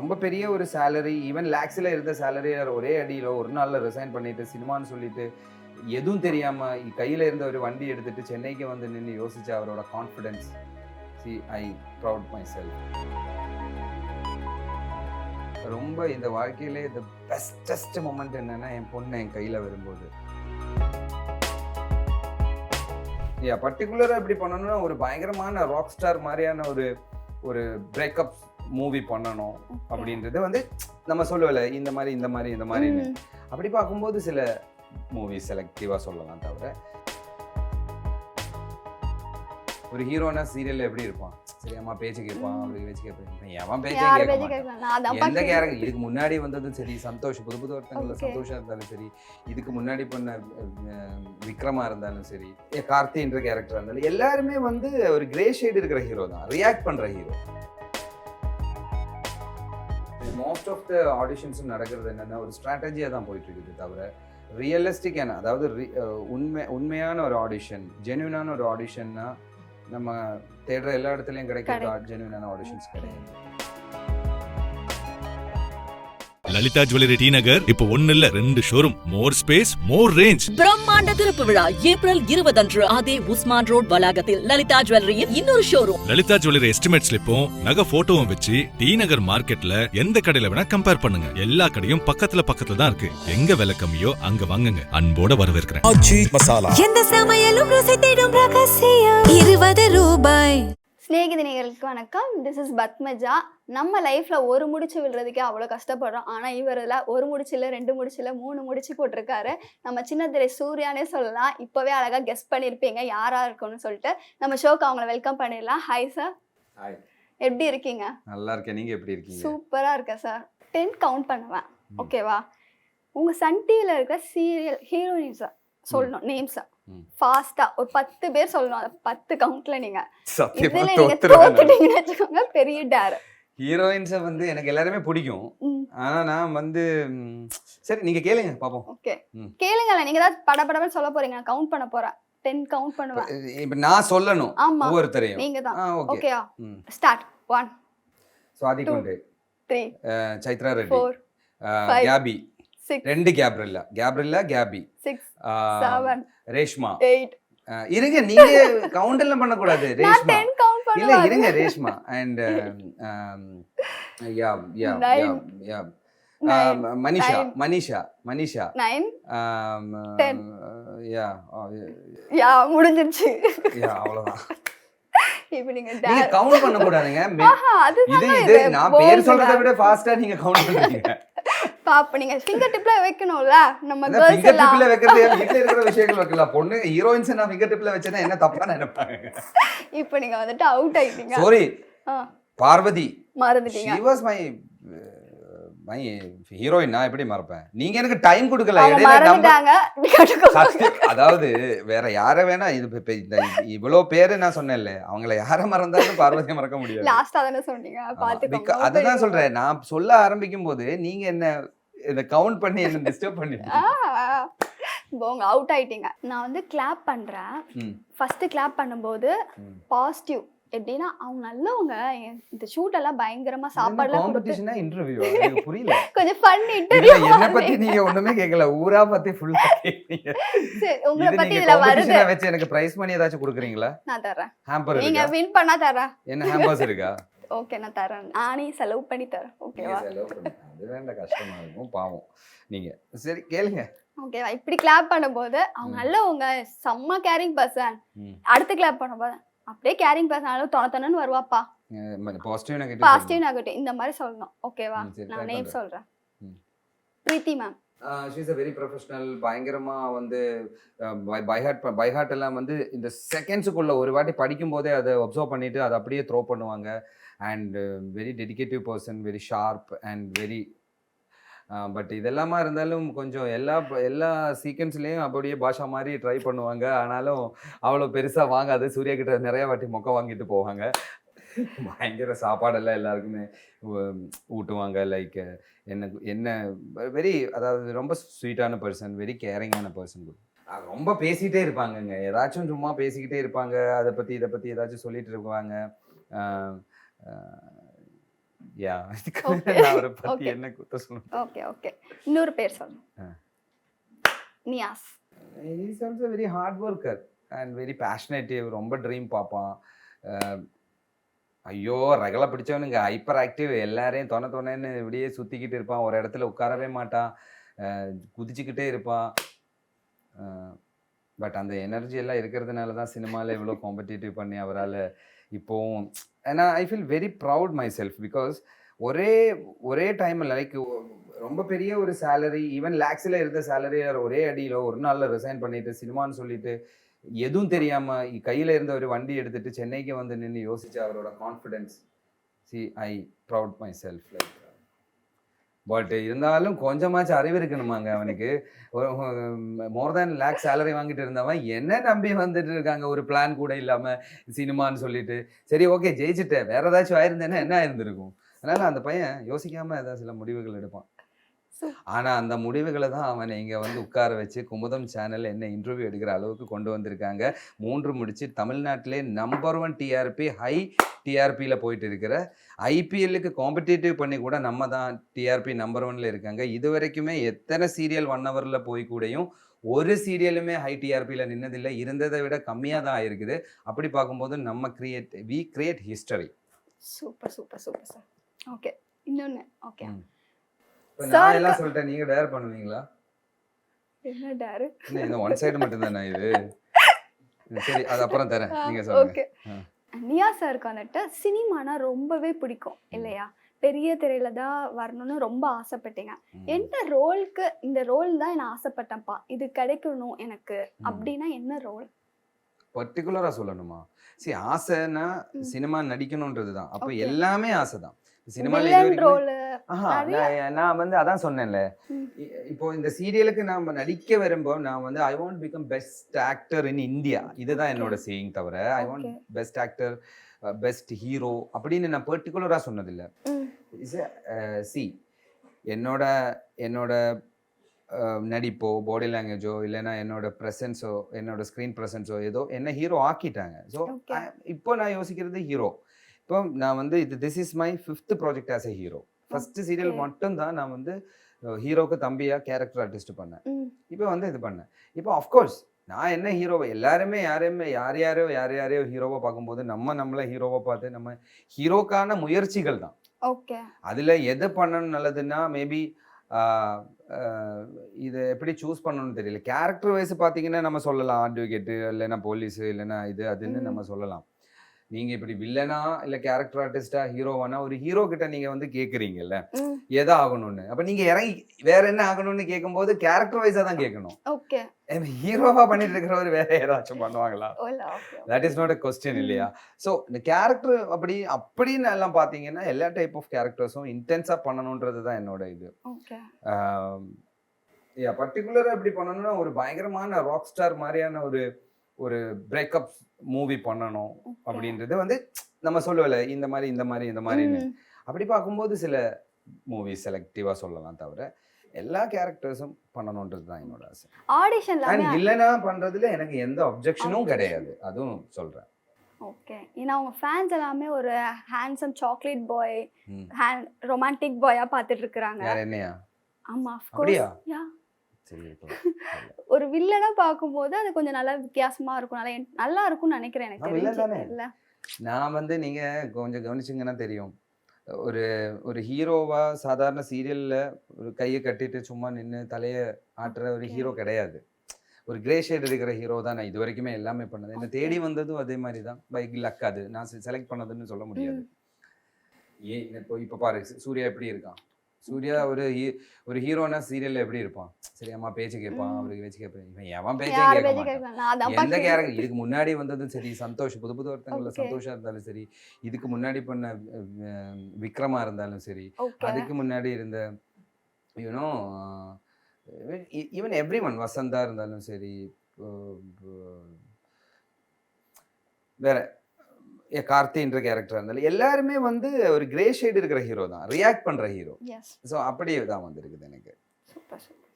ரொம்ப பெரிய ஒரு சேலரி, ஈவன் லேக்ஸில் இருந்த சேலரி ஒரே அடியில் ஒரு நாளில் ரிசைன் பண்ணிட்டு சினிமான்னு சொல்லிட்டு எதுவும் தெரியாமல் கையில் இருந்த ஒரு வண்டி எடுத்துட்டு சென்னைக்கு வந்து நின்று யோசிச்ச அவரோட confidence, I proud my self. ரொம்ப இந்த வாழ்க்கையிலே த பெஸ்டஸ்ட் மொமெண்ட் என்னன்னா என் பொண்ணு என் கையில் வரும்போது. பர்டிகுலராக எப்படி பண்ணணும்னா ஒரு பயங்கரமான ராக் ஸ்டார் மாதிரியான ஒரு பிரேக்கப் மூவி பண்ணணும் அப்படின்றது வந்து நம்ம சொல்லல இந்த மாதிரின்னு. அப்படி பார்க்கும்போது சில மூவி செலக்டிவாக சொல்லலாம். தவிர ஒரு ஹீரோனா சீரியல்ல எப்படி இருப்பான், சரி அம்மா பேச்சு கேட்பான், அவருக்கு பேச்சு கேட்பான், எவன் பேச்சே கேட்பான். எந்த கேரக்டர் இதுக்கு முன்னாடி வந்ததும் சரி, சந்தோஷ் புது ஒருத்தங்கள சந்தோஷம் இருந்தாலும் சரி, இதுக்கு முன்னாடி பண்ண விக்ரமா இருந்தாலும் சரி, கார்த்தின்ற கேரக்டர் இருந்தாலும் எல்லாருமே வந்து ஒரு கிரே ஷேட் இருக்கிற ஹீரோ தான், ரியாக்ட் பண்ற ஹீரோ. மோஸ்ட் ஆஃப் த ஆடிஷன்ஸும் நடக்கிறது என்னன்னா ஒரு ஸ்ட்ராட்டஜியாக தான் போயிட்டு இருக்குது. தவிர ரியலிஸ்டிக்கான, அதாவது உண்மையான ஒரு ஆடிஷன், ஜென்யூனான ஒரு ஆடிஷன்னா நம்ம தேடுற எல்லா இடத்துலையும் கிடைக்கிற ஜென்யூனான ஆடிஷன்ஸ் கிடையாது. லலிதா ஜுவல்லரி டி நகர் இப்போ 1 இல்ல 2 showroom, more space more range. பிரம்மாண்ட திறப்பு விழா ஏப்ரல் 20 அன்று அதே உஸ்மான் ரோட் வளாகத்தில் லலிதா ஜுவல்லரியின் இன்னொரு ஷோரூம். லலிதா ஜுவல்லரி எஸ்டிமேட் ஸ்லிப்பும் நகை போட்டோவும் வச்சு டி நகர் மார்க்கெட்ல எந்த கடையில வேணா கம்பேர் பண்ணுங்க. எல்லா கடையும் பக்கத்துல தான் இருக்கு. எங்க விலை கம்மியோ அங்க வாங்குங்க. அன்போட வரவேற்கிறேன். எந்த சமையலும் ருசி தேடும் ரகசியம் 20 ரூபாய். ஸ்நேகிதினிகளுக்கு வணக்கம். This is Padmaja. நம்ம லைஃப்பில் ஒரு முடிச்சு விழுறதுக்கே அவ்வளோ கஷ்டப்படுறோம். ஆனால் இவரில் ஒரு முடிச்சு இல்லை, 2 முடிச்சு இல்லை, 3 முடிச்சு போட்டிருக்காரு. நம்ம சின்னத்திரை சூர்யானே சொல்லலாம். இப்போவே அழகாக கெஸ் பண்ணியிருப்பீங்க யாராக இருக்கும்னு சொல்லிட்டு. நம்ம ஷோக்கு அவங்கள வெல்கம் பண்ணிடலாம். Hi sir. ஹாய், எப்படி இருக்கீங்க? நல்லா இருக்கேன். நீங்கள் எப்படி இருக்கீங்க? சூப்பராக இருக்கேன் சார். 10 கவுண்ட் பண்ணுவேன், ஓகேவா? உங்கள் சன் டிவியில் இருக்கிற சீரியல் ஹீரோயின்ஸை சொல்லணும், நேம்ஸை ஃபாஸ்டா ஒரு 10 பேர் சொல்லணும். 10 கவுண்ட்ல நீங்க இதுல நீங்க தோத்துட்டீங்கன்னு வச்சுக்கோங்க, பெரிய டேர். ஹீரோயின்ஸை வந்து எனக்கு எல்லாருமே பிடிக்கும். ஆனா நான் வந்து சரி நீங்க கேளுங்க பாப்போம். ஓகே கேளுங்க. நீங்க தான் படபடன்னு சொல்ல போறீங்க, நான் கவுண்ட் பண்ண போறேன். 10 கவுண்ட் பண்ணுவேன். இப்போ நான் சொல்லணும் ஒவ்வொருத்தரையும். நீங்க தான். ஓகேயா? Start. 1 Swathi Gunde, 3 Chaitra Reddy, 4 Gaby, 2 Gabriella Gaby, 6 7 Reshma, 8 இருங்க. நீங்க கவுண்ட் எல்லாம் பண்ண கூடாது. ரேஷ்மா இல்ல இருங்க. ரேஷ்மா அண்ட் மனிஷா 9 10 முடிஞ்சிருச்சு. அவ்வளவுதான். இப்போ நீங்க கவுண்ட் பண்ண கூடாதுங்க. இது நான் பேர் சொல்றதை விட ஃபாஸ்டா நீங்க கவுண்ட் பண்றீங்க. பாப்ப நீங்க ஃபிங்கர் டிப்ல வைக்கணும்ல. நம்ம गर्ल्स எல்லாம் ஃபிங்கர் டிப்ல வைக்கிறது வீட்ல இருக்கிற விஷயங்கள் வைக்கலாம். பொண்ணு ஹீரோயின்ஸ் நான் ஃபிங்கர் டிப்ல வச்சேனா என்ன தப்பா நினைப்பாங்க. இப்போ நீங்க வந்துட்டு அவுட் ஆயிட்டீங்க. சாரி. பார்வதி மறந்துட்டீங்க. she was my heroine. நான் எப்படி மறப்பேன்? நீங்க எனக்கு டைம் கொடுக்கல. அதாவது வேற யார வேணா இவ்வளவு பேரு நான் சொன்னேன்ல, அவங்கள யார மறந்தாலும் பார்வதியை மறக்க முடியாது. லாஸ்டா தானே சொன்னீங்க, பாத்துக்கோங்க. அதுதான் சொல்றேன். நான் சொல்ல ஆரம்பிக்கும் போது நீங்க என்ன இத கவுண்ட் பண்ணி என்ன டிஸ்டர்ப் பண்ணிட்டீங்க. போங்க, அவுட் ஆயிட்டீங்க. நான் வந்து கிளாப் பண்றேன். ஃபர்ஸ்ட் கிளாப் பண்ணும்போது பாசிட்டிவ். எப்படின்னா அவங்க நல்லவங்க. இந்த ஷூட் எல்லாம் பயங்கரமா சாப்பாடுலாம் காம்படிஷனா இன்டர்வியூ எனக்கு புரியல. கொஞ்சம் ஃபன் இன்டர்வியூ. என்ன பத்தி நீங்க ஒண்ணுமே கேக்கல, ஊரா பத்தி ஃபுல்லா கேக்குறீங்க. சரி உங்கள பத்தி இதல வருது. காம்படிஷனா வெச்சு எனக்கு பிரைஸ் மணி ஏதாச்சும் கொடுக்குறீங்களா? நான் தரேன். ஹாம்பர் இருக்கா? நீங்க வின் பண்ணா தரேன். என்ன ஹாம்பர்ஸ் இருக்கா? ஓகே நான் தரேன். நானே செலவு பண்ணி தரேன். ஓகேவா? செலவு பண்ணு. அது வேண்டாம், கஷ்டமா இருக்கும், பாவம். நீங்க சரி கேளுங்க. ஓகேவா? இப்படி கிளாப் பண்ணும்போது அவங்க நல்லவங்க, செம்ம கேரிங் பர்சன். அடுத்து கிளாப் பண்ணும்போது அப்படியே கேரிங் பர்சனாலும் தொணத்தொணன்னு வருவாப்பா. பாசிட்டிவ் நெகட்டிவ் இந்த மாதிரி சொல்லணும். ஓகேவா? நான் நேம் சொல்றேன். பிரீத்தி ma'am. she is a very professional. பயங்கரமா வந்து பை ஹார்ட் எல்லாம் வந்து இந்த செகண்ட்ஸுக்குள்ள ஒரு வாட்டி படிக்கும் போதே அதை அப்சர்வ் பண்ணிட்டு அதை அப்படியே த்ரோ பண்ணுவாங்க. And very dedicative person, very sharp and very but இதெல்லாமா இருந்தாலும் கொஞ்சம் எல்லா சீக்வன்ஸ்லேயும் அப்படியே பாஷா மாதிரி ட்ரை பண்ணுவாங்க. ஆனாலும் அவ்வளோ பெருசாக வாங்காது. சூர்யா கிட்ட நிறைய வாட்டி மொக்க வாங்கிட்டு போவாங்க. பயங்கர சாப்பாடெல்லாம் எல்லாருக்குமே ஊட்டுவாங்க. லைக் என்ன வெரி, அதாவது ரொம்ப ஸ்வீட்டான பர்சன், வெரி கேரிங்கான பர்சன். ரொம்ப பேசிகிட்டே இருப்பாங்கங்க. ஏதாச்சும் சும்மா பேசிக்கிட்டே இருப்பாங்க. அதை பற்றி இதை பற்றி ஏதாச்சும் சொல்லிட்டு இருப்பாங்க. யா இதுக்கு Okay. நான் அவரை பத்தி Okay. என்ன குத்த சொல்லணும். ஓகே இன்னொரு பேர் சொல்லுங்க. Niyas. Is also very hard worker and very passionative. ரொம்ப ட்ரீம் பார்ப்பான். ஐயோ ரகலை பிடிச்சவனுங்க, ஹைப்பர் ஆக்டிவ், எல்லாரையும் தொணன்னு இப்படியே சுற்றிக்கிட்டு இருப்பான், ஒரு இடத்துல உட்காரவே மாட்டான், குதிச்சுக்கிட்டே இருப்பான். பட் அந்த எனர்ஜி எல்லாம் இருக்கிறதுனால தான் சினிமாவில் இவ்வளோ காம்படிட்டிவ் பண்ணி அவரால் இப்போவும். ஏன்னா I feel very proud my self because ஒரே டைமில் லைக் ரொம்ப பெரிய ஒரு சேலரி, ஈவன் லேக்ஸில் இருந்த சேலரி ஒரே அடியில் ஒரு நாளில் ரிசைன் பண்ணிட்டு சினிமான்னு சொல்லிட்டு எதுவும் தெரியாமல் கையில் இருந்த ஒரு வண்டி எடுத்துட்டு சென்னைக்கு வந்து நின்று யோசிச்சு அவரோட confidence. I proud my self like. But இருந்தாலும் கொஞ்சமாச்சும் அறிவு இருக்கணுமாங்க அவனுக்கு. மோர் தேன் லேக் சேலரி வாங்கிட்டு இருந்தவன் என்ன நம்பி வந்துட்டு இருக்காங்க, ஒரு பிளான் கூட இல்லாமல் சினிமான்னு சொல்லிட்டு. சரி ஓகே ஜெயிச்சுட்டேன், வேற ஏதாச்சும் ஆயிருந்தேன்னா என்ன ஆயிருந்திருக்கும். அதனால அந்த பையன் யோசிக்காம ஏதாவது சில முடிவுகள் எடுப்பான். ஆனா அந்த முடிவுகளை தான் அவனை இங்க வந்து உட்கார வச்சு குமுதம் சேனல் என்ன இன்டர்வியூ எடுக்கிற அளவுக்கு கொண்டு வந்திருக்காங்க. 3 முடிச்சு தமிழ்நாட்டிலே நம்பர் 1 டிஆர்பி, ஹை டிஆர்பியில் போயிட்டு இருக்கிற, ஐபிஎல்லுக்கு காம்படிட்டிவ் பண்ணி கூட நம்ம தான் டிஆர்பி நம்பர் 1ல இருக்காங்க. இது வரைக்குமே எத்தனை சீரியல் 1 ஹவர்ல போய் கூடயும் ஒரு சீரியலுமே ஹை டிஆர்பியில் நின்னதில்லை, இருந்ததை விட கம்மியாக தான் ஆயிருக்குது. அப்படி பார்க்கும்போது நம்ம we create history. Super super super sir. Okay இன்னொன்று. ஓகே நான் எல்லாம் சொல்லிட்டேன், நீங்க டேர் பண்ணுவீங்களா? என்ன டேரு? இந்த ஒன் சைடு மட்டும் தானே இது? சரி அது அப்புறம் தரேன், நீங்க சொல்லுங்க. ஓகே நியா சாருக்கு வந்துட்டு சினிமானா ரொம்பவே பிடிக்கும் இல்லையா? பெரிய திரையில தான் வரணும்னு ரொம்ப ஆசைப்பட்டீங்க. என்ன ரோலுக்கு இந்த ரோல் தான் நான் ஆசைப்பட்டேன்ப்பா, இது கிடைக்கணும் எனக்கு அப்படின்னா என்ன ரோல் பர்டிகுலரா சொல்லணுமா? சரி ஆசைன்னா சினிமா நடிக்கணும்ன்றது தான். அப்ப எல்லாமே ஆசைதான். நான் வந்து அதான் சொன்னேன்ல, இப்போ இந்த சீரியலுக்கு நாம நடிக்க வரும்போது நான் வந்து I want become best actor in India, இதுதான் என்னோட சேயிங். தவிர I want best actor, best hero அப்படின்னு நான் பர்டிகுலரா சொன்னதில்லை. சி என்னோட நடிப்போ பாடி லாங்குவேஜோ இல்லைன்னா என்னோட ப்ரெசன்ஸோ என்னோட ஸ்க்ரீன் ப்ரெசன்ஸோ ஏதோ என்ன ஹீரோ ஆக்கிட்டாங்க. ஸோ இப்போ நான் யோசிக்கிறது ஹீரோ. இப்போ நான் வந்து this is my 5th project as a hero. First serial மட்டும் தான் நான் வந்து ஹீரோக்கு தம்பியா கேரக்டர் ஆர்டிஸ்ட் பண்ணேன். இப்போ வந்து இது பண்ணேன். இப்போ அஃப்கோர்ஸ் நான் என்ன ஹீரோவை எல்லாருமே யாரையோ ஹீரோவை பார்க்கும்போது நம்மளை ஹீரோவை பார்த்து நம்ம ஹீரோக்கான முயற்சிகள் தான். ஓகே அதில் எது பண்ணணும் நல்லதுன்னா மேபி இதை எப்படி சூஸ் பண்ணணும்னு தெரியல. கேரக்டர் வைஸ் பார்த்தீங்கன்னா நம்ம சொல்லலாம் அட்வொகேட்டு இல்லைன்னா போலீஸு இல்லைன்னா இது அதுன்னு நம்ம சொல்லலாம். நீங்கள் இப்படி வில்லனா இல்லை கேரக்டர் ஆர்டிஸ்டா ஹீரோவானா ஒரு ஹீரோ கிட்ட நீங்கள் வந்து கேட்குறீங்கல்ல எதா ஆகணும்னு. அப்போ நீங்கள் இறங்கி வேற என்ன ஆகணும்னு கேட்கும்போது கேரக்டர் வைஸாக தான் கேட்கணும். ஓகே ஹீரோவா பண்ணிட்டு இருக்கிறவர் வேற ஏதாச்சும் பண்ணுவாங்களா? That is not a question இல்லையா? ஸோ இந்த கேரக்டர் அப்படின்னு எல்லாம் பார்த்தீங்கன்னா எல்லா டைப் ஆஃப் கேரக்டர்ஸும் இன்டென்ஸாக பண்ணணுன்றது தான் என்னோட இது. பர்டிகுலராக எப்படி பண்ணணும்னா ஒரு பயங்கரமான ராக் ஸ்டார் மாதிரியான ஒரு பிரேக்கப் மூவி பண்ணணும் அப்படின்றது வந்து நம்ம சொல்லல இந்த மாதிரின்னு. அப்படி பார்க்கும்போது சில மூவி செலக்டிவா சொல்லலாம், தவிர எல்லா கேரக்டர்ஸும் பண்ணணும்ன்றது தான் என்னோட ஆசை. ஆடிஷன்ல இல்லைன்னா பண்றதுல எனக்கு எந்த அப்ஜெக்ஷனும் கிடையாது, அதுவும் சொல்றேன். ஓகே ஏன்னா அவங்க ஃபேன்ஸ் எல்லாமே ஒரு ஹேண்ட்ஸம் சாக்லேட் பாய், ரொமான்டிக் பாயா பார்த்துட்டு இருக்காங்க. யார் என்னையா? ஆமா ஆஃப் கோர்ஸ். யா ஒரு வில்லனா பார்க்கும்போது அது கொஞ்சம் நல்லா வித்தியாசமா இருக்கும், நல்லா இருக்கும்னு நினைக்கிறேன். எனக்கு இல்ல நான் வந்து நீங்க கொஞ்சம் கவனிச்சிங்கன்னா தெரியும், ஒரு ஹீரோவா சாதாரண சீரியல்ல ஒரு கையை கட்டிட்டு சும்மா நின்று தலைய ஆட்டுற ஒரு ஹீரோ கிடையாது. ஒரு கிரே ஷேட் இருக்கிற ஹீரோ தான் நான் இது வரைக்குமே எல்லாமே பண்ணது. என்ன தேடி வந்ததும் அதே மாதிரி தான், பைக் லக், அது நான் செலக்ட் பண்ணதுன்னு சொல்ல முடியாது. இப்போ பாரு சூர்யா எப்படி இருக்கான். சூர்யா ஒரு ஹீரோனா சீரியல்ல எப்படி இருப்பான்? சரி அம்மா பேச்சு கேட்பான், அவருக்கு பேச்சு கேட்பேன். இவன் எவன் பேச்சே கேட்க மாட்டான். எந்த கேரக்டர் இதுக்கு முன்னாடி வந்ததும் சரி, சந்தோஷ் புது ஒருத்தங்கள சந்தோஷா இருந்தாலும் சரி, இதுக்கு முன்னாடி பண்ண விக்ரமா இருந்தாலும் சரி, அதுக்கு முன்னாடி இருந்த you know even every one, Vasantha இருந்தாலும் சரி, வேற கார்த்தின்ற கேரக்டர் இருந்தாலும் எல்லாருமே வந்து ஒரு கிரே ஷேட் இருக்கிற ஹீரோ தான், ரியாக்ட் பண்ற ஹீரோ. ஸோ அப்படியே தான் வந்திருக்குது எனக்கு. Super super.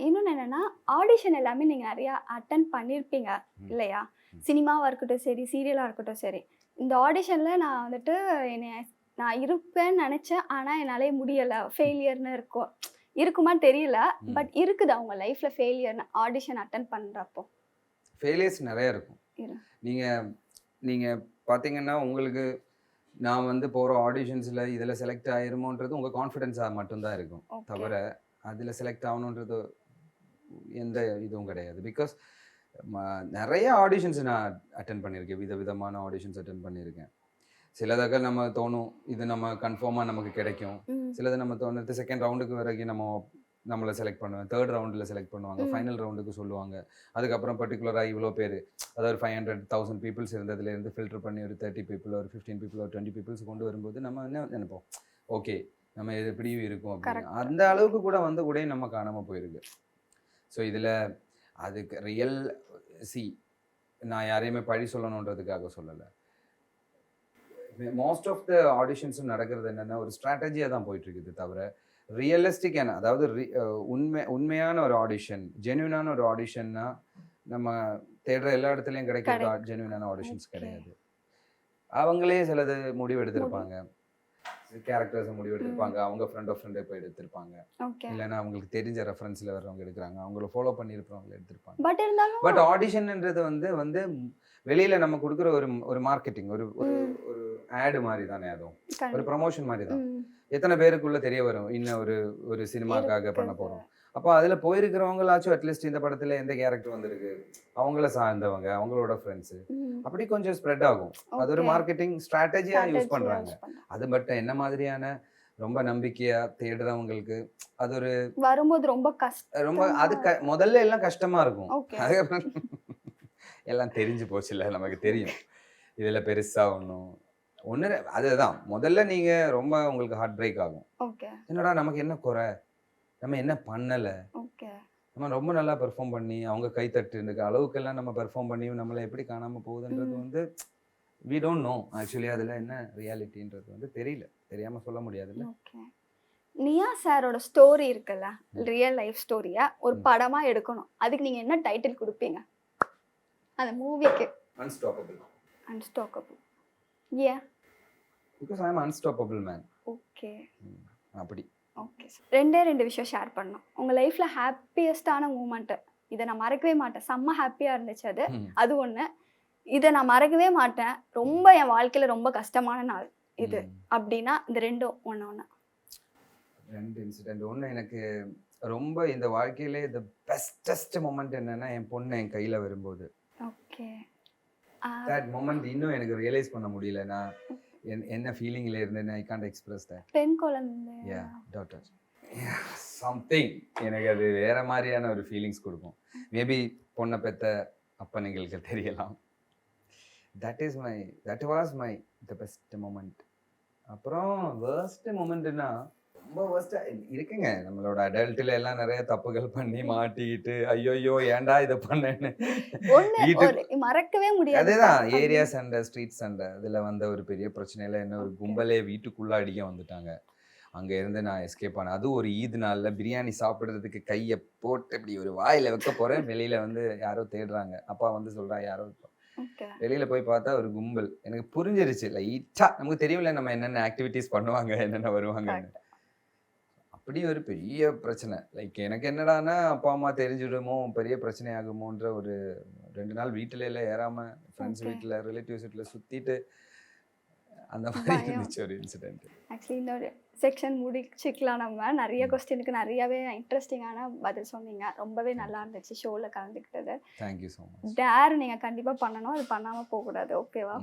இன்னொன்று என்னன்னா ஆடிஷன் எல்லாமே நீங்கள் நிறையா அட்டன் பண்ணியிருப்பீங்க இல்லையா? சினிமாவாக இருக்கட்டும் சரி, சீரியலாக இருக்கட்டும் சரி. இந்த ஆடிஷனில் நான் வந்துட்டு என்னை நான் இருப்பேன்னு நினைச்சேன் ஆனா என்னாலே முடியல ஃபெயிலியர்னு இருக்குமான்னு தெரியல. பட் இருக்குது அவங்க லைஃப்ல ஃபெயிலியர்னு ஆடிஷன் அட்டன் பண்றப்போ. ஃபெயிலியர்ஸ் நிறைய இருக்கும். இரு. நீங்க நீங்க பாத்தீங்கன்னா உங்களுக்கு நான் வந்து போற ஆடிஷன்ஸ்ல இதுல செலக்ட் ஆயிருமோன்றது உங்க கான்ஃபிடென்ஸா மட்டும்தான் இருக்கும். Okay. தவிர அதுல செலக்ட் ஆகணுன்றது எந்த இதுவும் கிடையாது. பிகாஸ் நிறைய ஆடிஷன்ஸ் நான் அட்டன் பண்ணியிருக்கேன். விதவிதமான ஆடிஷன்ஸ் அட்டன் பண்ணியிருக்கேன். சிலதாக நம்ம தோணும் இது நம்ம கன்ஃபார்மாக நமக்கு கிடைக்கும். சிலது நம்ம தோணுறது செகண்ட் ரவுண்டுக்கு வரைக்கும் நம்மளை செலக்ட் பண்ணுவேன். தேர்ட் ரவுண்டில் செலக்ட் பண்ணுவாங்க. ஃபைனல் ரவுண்டுக்கு சொல்லுவாங்க. அதுக்கப்புறம் பர்டிகுலராக இவ்வளோ பேர், அதாவது 500,000 பீப்புள்ஸ் இருந்ததுலேருந்து ஃபில்டர் பண்ணி ஒரு 30 பீப்புள், ஒரு 15 பீப்புள், ஒரு 20 பீப்புள்ஸ் கொண்டு வரும்போது நம்ம என்ன நினைப்போம், ஓகே நம்ம இது எப்படியும் இருக்கும் அப்படின்னு. அந்த அளவுக்கு கூட வந்து கூட நம்ம காணாமல் போயிருக்கு. ஸோ இதில் அதுக்கு ரியல் நான் யாரையுமே பழி சொல்லணுன்றதுக்காக சொல்லலை. மோஸ்ட் ஆஃப் த ஆடிஷன்ஸும் நடக்கிறது என்னென்னா ஒரு ஸ்ட்ராட்டஜியாக தான் போயிட்டுருக்குது. தவிர ரியலிஸ்டிக்கான, அதாவது உண்மையான ஒரு ஆடிஷன், ஜென்யூனான ஒரு ஆடிஷன்னா நம்ம தேடுற எல்லா இடத்துலையும் கிடைக்கிற ஜென்யூனான ஆடிஷன்ஸ் கிடையாது. அவங்களே சிலது முடிவு எடுத்திருப்பாங்க, கேரக்டர்ஸை முடிவு எடுத்திருப்பாங்க, அவங்க ஃப்ரெண்ட் ஆஃப் ஃப்ரெண்டை போய் எடுத்திருப்பாங்க, இல்லைன்னா அவங்களுக்கு தெரிஞ்ச ரெஃபரன்ஸில் வர்றவங்க எடுக்கிறாங்க, அவங்கள ஃபாலோ பண்ணியிருப்பவங்க எடுத்திருப்பாங்க. பட் ஆடிஷன்ன்றது வந்து வெளியில நம்ம கொடுக்குற ஒரு மார்க்கெட்டிங், ஒரு ஆடு மாதிரி தானே, அதுவும் ஒரு ப்ரமோஷன் மாதிரி தான். எத்தனை பேருக்குள்ள தெரிய வரும் இன்னும் ஒரு சினிமாக்காக பண்ண போறோம். அப்போ அதுல போயிருக்கிறவங்களாச்சும் அட்லீஸ்ட் இந்த படத்துல எந்த கேரக்டர் வந்திருக்கு, அவங்கள சார்ந்தவங்க, அவங்களோட ஃப்ரெண்ட்ஸ், அப்படி கொஞ்சம் ஸ்ப்ரெட் ஆகும். அது ஒரு மார்க்கெட்டிங் ஸ்ட்ராட்டஜியா யூஸ் பண்றாங்க. அது மட்டும் என்ன மாதிரியான ரொம்ப நம்பிக்கையா தேடுறவங்களுக்கு அது ஒரு வரும்போது ரொம்ப அது முதல்ல எல்லாம் கஷ்டமா இருக்கும். அதுக்கப்புறம் எல்லாம் தெரிஞ்சு போச்சுல்ல, நமக்கு தெரியும் இதுல பெருசா ஒண்ணு அதுதான். முதல்ல நீங்க ரொம்ப உங்களுக்கு ஹார்ட் பிரேக் ஆகும். என்னடா நமக்கு என்ன குறை, நம்ம என்ன பண்ணல, நம்ம ரொம்ப நல்லா பெர்ஃபார்ம் பண்ணி அவங்க கைத்தட்டு இருக்க அளவுக்கெல்லாம் நம்ம பெர்ஃபார்ம் பண்ணி நம்மளை எப்படி காணாம போகுதுன்றது வந்து we don't know ஆக்சுவலி. அதுல என்ன ரியாலிட்டின்றது வந்து தெரியாம சொல்ல முடியாதுல்ல. நியா சாரோட ஸ்டோரி இருக்குல்ல, ரியல் லைஃப் ஸ்டோரியா ஒரு படமா எடுக்கணும், அதுக்கு நீங்க என்ன டைட்டில் கொடுப்பீங்க அந்த மூவிக்கு? Unstoppable. Yeah. Because I am unstoppable man. Okay. அப்படி. ஓகே. ரெண்டு விஷயம் ஷேர் பண்ணோம். உங்க லைஃப்ல ஹாப்பியஸ்டான மூமெண்ட், இதை நான் மறக்கவே மாட்டேன், செம்ம ஹாப்பியா இருந்துச்சு அது ஒண்ணு. இதை நான் மறக்கவே மாட்டேன், ரொம்ப என் வாழ்க்கையில ரொம்ப கஷ்டமான நாள் இது அப்படின்னா இந்த ரெண்டும் ஒண்ணு. ரெண்டு இன்சிடென்ட். ஒன்று எனக்கு ரொம்ப இந்த வாழ்க்கையிலே த பெஸ்டஸ்ட் மொமெண்ட் என்னன்னா என் பொண்ணு என் கையில வரும்போது. ஓகே. தட் மொமெண்ட் இன்னும் எனக்கு ரியலைஸ் பண்ண முடியல. நான் என்ன ஃபீலிங்ல இருந்தேன்னு ஐ காண்ட் எக்ஸ்பிரஸ் தட். பெண் குழந்தை. யா, டாட்டர். சம்திங் எனக்கு அது வேற மாதிரியான ஒரு ஃபீலிங்ஸ் கொடுக்கும். மேபி பொண்ணை பெத்த அப்பனுங்களுக்கு தெரியலாம். that was my the best moment. அப்புறம் worst momentனா ரொம்ப worst இருக்குங்க. நம்மளோட அடல்ட்ல எல்லாம் நிறைய தப்புகள் பண்ணி மாட்டிக்கிட்டு ஐயோ ஏன்டா இதை பண்ணேன்னு மறக்கவே முடியாது. அதுதான் ஏரியா சண்டை, ஸ்ட்ரீட் சண்டை, அதுல வந்த ஒரு பெரிய பிரச்சனையில என்ன ஒரு கும்பலே வீட்டுக்குள்ள அடிக்க வந்துட்டாங்க. அங்க இருந்து நான் எஸ்கேப் ஆனேன். அது ஒரு ஈத் நாள்ல பிரியாணி சாப்பிடுறதுக்கு கையை போட்டு இப்படி ஒரு வாயில வைக்க போறேன், வெளியில வந்து யாரோ தேடுறாங்க. அப்பா வந்து சொல்றா யாரோ. வெளியில போய் பார்த்தா ஒரு கும்பல். எனக்கு புரிஞ்சிருச்சு லைட்டா, நமக்கு தெரியும்ல நம்ம என்னென்ன ஆக்டிவிட்டிஸ் பண்ணுவாங்க, என்னென்ன வருவாங்க. அப்படி ஒரு பெரிய பிரச்சனை. லைக் எனக்கு என்னடானா அப்பா அம்மா தெரிஞ்சிடுமோ, பெரிய பிரச்சனை ஆகுமோன்ற ஒரு 2 நாள் வீட்டுல எல்லாம் ஏறாம ஃப்ரெண்ட்ஸ் வீட்டுல, ரிலேட்டிவ்ஸ் வீட்டுல சுத்திட்டு அந்த மாதிரி இருந்துச்சு ஒரு இன்சிடென்ட். ஆக்சுவலி இந்த செக்ஷன் முடிச்சுக்கலாம். நம்ம நிறைய கொஸ்டினுக்கு நிறையவே இன்ட்ரெஸ்டிங்கான பதில் சொன்னீங்க. ரொம்பவே நல்லா இருந்துச்சு ஷோவில் கலந்துக்கிட்டது. Thank you so much. டேர் நீங்கள் கண்டிப்பாக பண்ணணும், அது பண்ணாமல் போகக்கூடாது. ஓகேவா?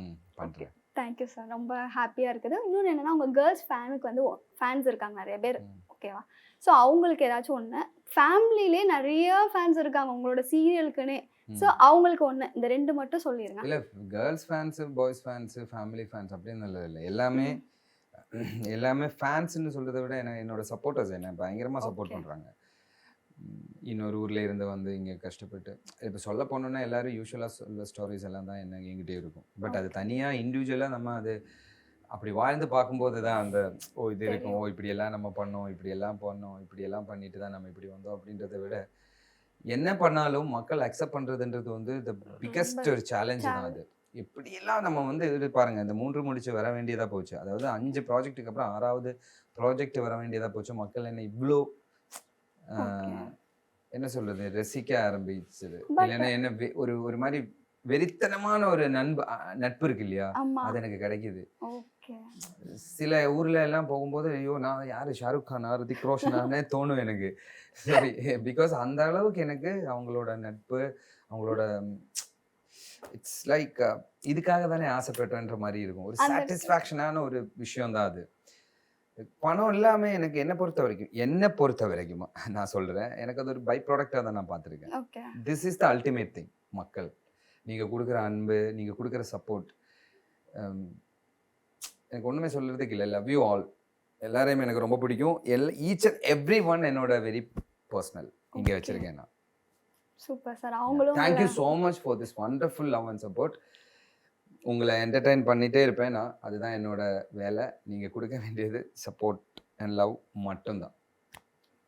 Okay, thank you sir. ரொம்ப ஹாப்பியாக இருக்குது. இன்னொன்று என்னென்னா உங்கள் கேர்ள்ஸ் ஃபேனுக்கு வந்து ஃபேன்ஸ் இருக்காங்க நிறைய பேர். ஓகேவா? ஸோ அவங்களுக்கு ஏதாச்சும் ஒன்று, ஃபேமிலியிலே நிறைய ஃபேன்ஸ் இருக்காங்க உங்களோட சீரியலுக்குன்னே. ஸோ அவங்களுக்கு ஒன்று, இந்த 2 மட்டும் சொல்லிடுங்க. இல்லை, girls fans, boys fans, family fans அப்படின்னு இல்லை. எல்லாமே ஃபேன்ஸ்ன்னு சொல்கிறத விட என்னோட சப்போர்ட்டர்ஸ் என்ன பயங்கரமாக சப்போர்ட் பண்ணுறாங்க. இன்னொரு ஊரில் இருந்து வந்து இங்கே கஷ்டப்பட்டு இப்போ சொல்ல போனோன்னா எல்லாரும் யூஸ்வலாக சொல்ல ஸ்டோரிஸ் எல்லாம் தான் எங்கிட்டே இருக்கும். பட் அது தனியாக இண்டிவிஜுவலாக நம்ம அது அப்படி வாழ்ந்து பார்க்கும்போது தான் அந்த இது இருக்கும். இப்படியெல்லாம் நம்ம பண்ணோம், இப்படியெல்லாம் பண்ணிட்டு தான் நம்ம இப்படி வந்தோம் அப்படின்றத விட என்ன பண்ணாலும் மக்கள் அக்செப்ட் பண்ணுறதுன்றது வந்து த பிக்கஸ்ட் ஒரு சேலஞ்சு தான் அது. எப்படியெல்லாம் நம்ம வந்து இது பாருங்க, இந்த 3 முடிச்சு வர வேண்டியதா போச்சு. அதாவது 5 ப்ராஜெக்ட்டுக்கு அப்புறம் 6வது ப்ராஜெக்ட் வர வேண்டியதா போச்சு. மக்கள் என்ன இவ்வளோ என்ன சொல்றது, ரசிக்க ஆரம்பிச்சது. இல்லைன்னா என்ன ஒரு ஒரு மாதிரி வெறித்தனமான ஒரு நட்பு இருக்கு இல்லையா, அது எனக்கு கிடைக்குது. சில ஊர்ல எல்லாம் போகும்போது ஐயோ நான் யாரு ஷாருக் கானா ரித்திக் ரோஷனானே தோணும் எனக்கு. சரி, பிகாஸ் அந்த அளவுக்கு எனக்கு அவங்களோட நட்பு, அவங்களோட இட்ஸ் லைக் இதுக்காக தானே ஆசைப்பட்டேன்ற மாதிரி இருக்கும். ஒரு சாட்டிஸ்ஃபேக்ஷனான ஒரு விஷயம் தான் அது. பணம் இல்லாம எனக்கு என்ன பொறுத்த வரைக்கும் நான் சொல்றேன், எனக்கு அது ஒரு பை ப்ராடக்டா தான் நான் பார்த்துருக்கேன். This is the ultimate thing. மக்கள் நீங்க கொடுக்குற அன்பு, நீங்க கொடுக்குற சப்போர்ட், எனக்கு ஒண்ணுமே சொல்றதுக்கு இல்லை. Love you all. எல்லாரையுமே எனக்கு ரொம்ப பிடிக்கும். ஈச் அண்ட் எவ்ரி ஒன் என்னோட வெரி பர்சனல் இங்கே வச்சிருக்கேன் நான். Super sir. அவங்களும் thank you so much for this wonderful love and support. உங்களை என்டர்டெயின் பண்ணிகிட்டே இருப்பேன் நான். அதுதான் என்னோட வேலை. நீங்கள் கொடுக்க வேண்டியது சப்போர்ட் அண்ட் லவ் மட்டும்தான்.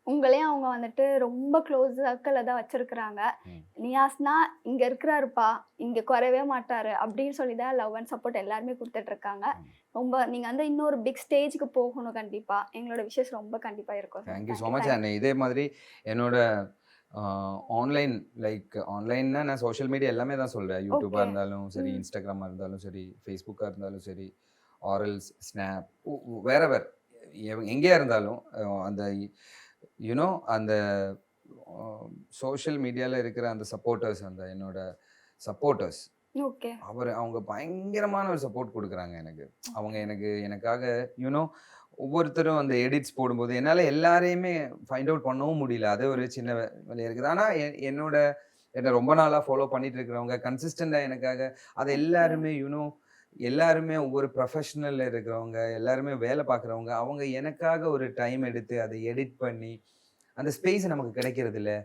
உங்களையும் அவங்க வந்துட்டு ரொம்ப க்ளோஸ் சர்க்கிளில் தான் வச்சுருக்குறாங்க. நியாஸ்னா இங்கே இருக்கிறாருப்பா, இங்கே குறையவே மாட்டார் அப்படின்னு சொல்லி தான் லவ் அண்ட் சப்போர்ட் எல்லாருமே கொடுத்துட்ருக்காங்க. ரொம்ப நீங்கள் வந்து இன்னொரு பிக் ஸ்டேஜுக்கு போகணும். கண்டிப்பாக எங்களோட விஷஸ் ரொம்ப கண்டிப்பாக இருக்கும். Thank you so much. அண்ட் இதே மாதிரி என்னோட ஆன்லைன் ஆன்லைன்னா நான் சோஷியல் மீடியா எல்லாமே தான் சொல்கிறேன். யூடியூபாக இருந்தாலும் சரி, இன்ஸ்டாகிராமாக இருந்தாலும் சரி, ஃபேஸ்புக்காக இருந்தாலும் சரி, ஆரல்ஸ், ஸ்னாப், வேறவர் எங்கேயா இருந்தாலும் அந்த யூனோ அந்த சோஷியல் மீடியாவில் இருக்கிற அந்த சப்போர்ட்டர்ஸ், அந்த என்னோட சப்போர்ட்டர்ஸ், அவங்க பயங்கரமான ஒரு சப்போர்ட் கொடுக்குறாங்க எனக்கு. அவங்க எனக்காக யூனோ ஒவ்வொருத்தரும் அந்த எடிட்ஸ் போடும்போது என்னால் எல்லாரையுமே ஃபைண்ட் அவுட் பண்ணவும் முடியல. அது ஒரு சின்ன வேலையாக இருக்குது. ஆனால் என்னை ரொம்ப நாளாக ஃபாலோ பண்ணிட்டு இருக்கிறவங்க, கன்சிஸ்டண்டாக எனக்காக அதை எல்லாருமே யூனோ எல்லாருமே ஒவ்வொரு ப்ரொஃபஷனலில் இருக்கிறவங்க, எல்லாருமே வேலை பார்க்குறவங்க, அவங்க எனக்காக ஒரு டைம் எடுத்து அதை எடிட் பண்ணி அந்த ஸ்பேஸ் நமக்கு கிடைக்கிறது இல்லை.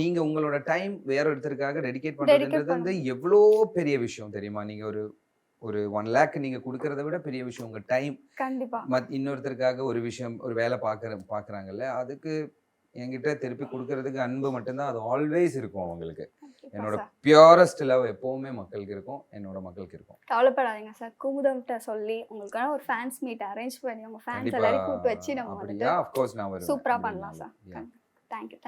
நீங்கள் உங்களோட டைம் வேற ஒருத்தருக்காக டெடிகேட் பண்ணுறதுன்றது வந்து எவ்வளோ பெரிய விஷயம் தெரியுமா? நீங்கள் ஒரு 1 lakh நீங்க கொடுக்கறத விட பெரிய விஷயம் உங்க டைம். கண்டிப்பா. இன்னொருத்தருக்காக ஒரு விஷயம், ஒரு வேலை பாக்குறாங்கல்ல, அதுக்கு என்கிட்ட திருப்பி கொடுக்கறதுக்கு அன்பு மட்டும்தான். அது ஆல்வேஸ் இருக்கும் அவங்களுக்கு. என்னோட பியூரஸ்ட் லவ் எப்பவுமே மக்களுக்கு இருக்கும், என்னோட மக்களுக்கு இருக்கும். கவலைப்படாதீங்க சார். குமுதம்கிட்ட சொல்லி உங்களுக்கான ஒரு ஃபேன்ஸ் மீட் அரேஞ்ச் பண்ணி உங்க ஃபேன்ஸ் எல்லாரையும் கூப்பிட்டு வச்சு நம்ம வந்துட்டு ஆஃப் கோர்ஸ் நான் வருவேன். சூப்பரா பண்ணலாம் sir. Thank you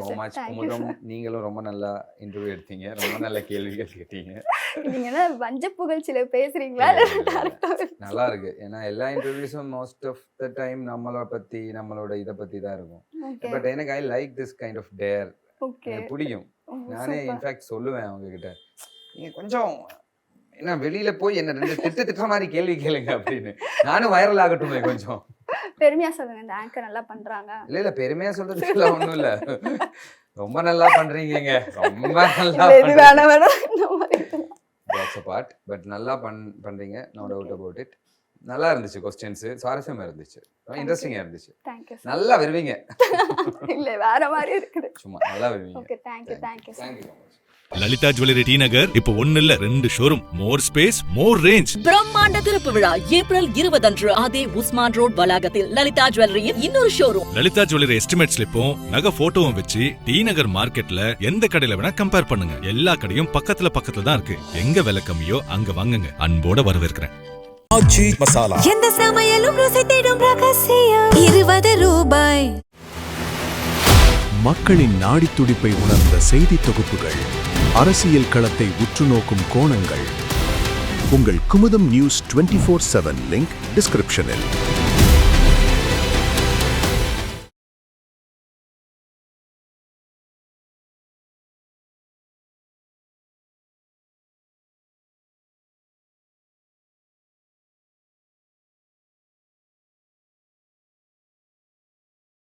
so much Kumudam. நீங்களும் ரொம்ப நல்லா இன்டர்வியூ எடுத்தீங்க, ரொம்ப நல்ல கேள்விகள் கேட்டீங்க. நீங்க என்ன வஞ்ச புகழ்ச்சியில பேசுறீங்களா? நல்லா இருக்கு. ஏன்னா எல்லா இன்டர்வியூஸும் மோஸ்ட் ஆஃப் த டைம் நம்மளோட இதை பத்தி தான் இருக்கும். பட் எனக்கு I like this kind of dare. எனக்கு பிடிக்கும். நானே இன்ஃபேக்ட் சொல்லுவேன் அவங்க கிட்ட, நீங்க கொஞ்சம் என்ன வெளியில போய் என்ன 2 திட்டுற மாதிரி கேள்வி கேளுங்க அப்படின்னு. நானும் வைரல் ஆகட்டுமே கொஞ்சம். பெருமையா சொல்லுங்க, இந்த ஆங்கர் நல்லா பண்றாங்க. இல்ல பெருமையா சொல்றதுல ஒண்ணும் இல்ல, ரொம்ப நல்லா பண்றீங்க, ரொம்ப நல்லா பார்ட். பட் நல்லா பண்றீங்க, நோ டவுட் அபவுட் இட். நல்லா இருந்துச்சு கொஸ்டின்ஸ், சுவாரஸ்யமா இருந்துச்சு, இன்ட்ரெஸ்டிங்கா இருந்துச்சு. நல்லா வருவீங்க. இல்ல வேற மாதிரி இருக்குது, சும்மா நல்லா வருவீங்க. Okay, thank you so much. Lalitha jewellery T Nagar இப்போ 1 இல்ல 2 showroom, more space, more range. பிரம்மாண்ட திறப்பு விழா ஏப்ரல் 20 அன்று அதே உஸ்மான் ரோட் வளாகத்தில் லலிதா ஜுவல்லரியின் இன்னொரு ஷோரூம். லலிதா ஜுவல்லரி எஸ்டிமேட் ஸ்லிப்பும் நகை போட்டோவும் வச்சு டி நகர் மார்க்கெட்ல எந்த கடையில வேணா கம்பேர் பண்ணுங்க. எல்லா கடையும் பக்கத்துல தான் இருக்கு. எங்க விலை கம்மியோ அங்க வாங்குங்க. அன்போட வரவேற்கிறேன். ஆச்சி மசாலா, எந்த சமையலும் ருசி தேடும் ரகசியம். 20 ரூபாய். மக்களின் நாடித்துடிப்பை உணர்ந்த செய்தி தொகுப்புகள், அரசியல் களத்தை உற்றுநோக்கும் கோணங்கள். உங்கள் குமுதம் நியூஸ் 24/7 லிங்க் டிஸ்கிரிப்ஷனில்.